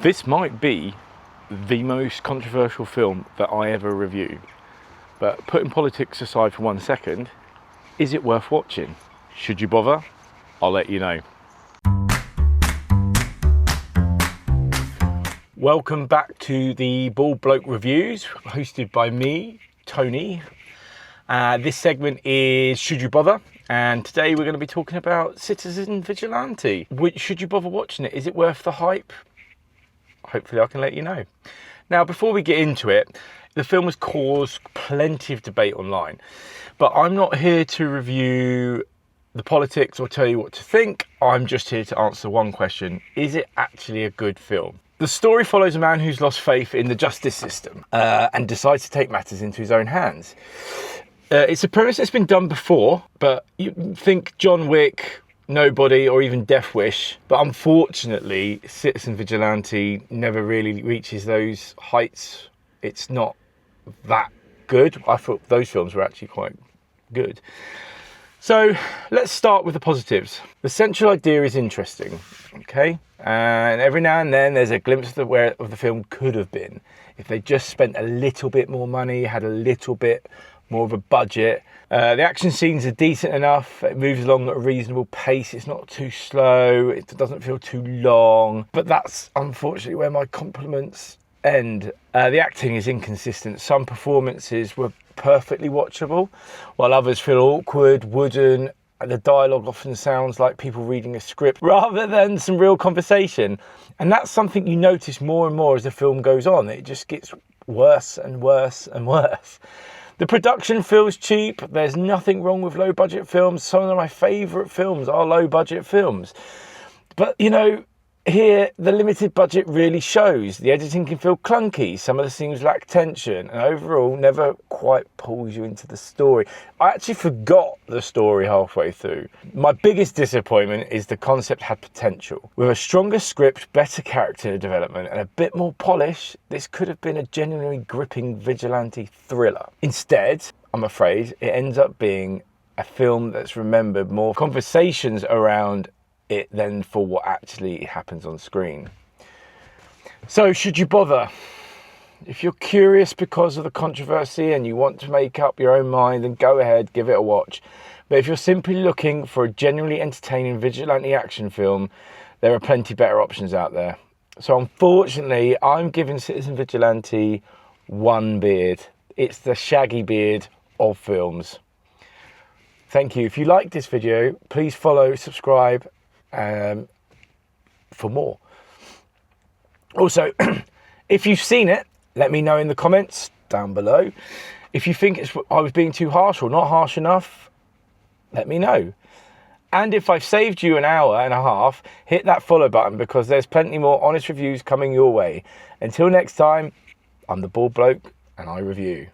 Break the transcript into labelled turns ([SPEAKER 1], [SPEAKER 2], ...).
[SPEAKER 1] This might be the most controversial film that I ever review, but putting politics aside for 1 second, is it worth watching? Should you bother? I'll let you know. Welcome back to the Bald Bloke Reviews, hosted by me, Tony. This segment is Should You Bother? And today we're going to be talking about Citizen Vigilante. Should you bother watching it? Is it worth the hype? Hopefully I can let you know. Now, before we get into it, the film has caused plenty of debate online, but I'm not here to review the politics or tell you what to think. I'm just here to answer one question. Is it actually a good film? The story follows a man who's lost faith in the justice system and decides to take matters into his own hands. It's a premise that's been done before, but you think John Wick, Nobody, or even Death Wish, but unfortunately Citizen Vigilante never really reaches those heights. It's not that good. I thought those films were actually quite good. So let's start with the positives. The central idea is interesting, okay? And every now and then there's a glimpse of where the film could have been if they just spent a little bit more money, had a little bit more of a budget. The action scenes are decent enough. It moves along at a reasonable pace. It's not too slow. It doesn't feel too long. But that's unfortunately where my compliments end. The acting is inconsistent. Some performances were perfectly watchable, while others feel awkward, wooden. The dialogue often sounds like people reading a script rather than some real conversation. And that's something you notice more and more as the film goes on. It just gets worse and worse and worse. The production feels cheap. There's nothing wrong with low budget films. Some of my favourite films are low budget films. But, you know, here the limited budget really shows. The editing can feel clunky. Some of the scenes lack tension and overall never quite pulls you into the story. I actually forgot the story halfway through. My biggest disappointment is the concept had potential. With a stronger script, better character development and a bit more polish, this could have been a genuinely gripping vigilante thriller. Instead, I'm afraid, it ends up being a film that's remembered more conversations around it than for what actually happens on screen. So should you bother? If you're curious because of the controversy and you want to make up your own mind, then go ahead, give it a watch. But if you're simply looking for a genuinely entertaining vigilante action film, there are plenty better options out there. So unfortunately, I'm giving Citizen Vigilante one beard. It's the shaggy beard of films. Thank you. If you liked this video, please follow, subscribe, for more. Also, if you've seen it, let me know in the comments down below. If you think I was being too harsh or not harsh enough, let me know. And if I've saved you an hour and a half, hit that follow button because there's plenty more honest reviews coming your way. Until next time, I'm the Bald Bloke and I review.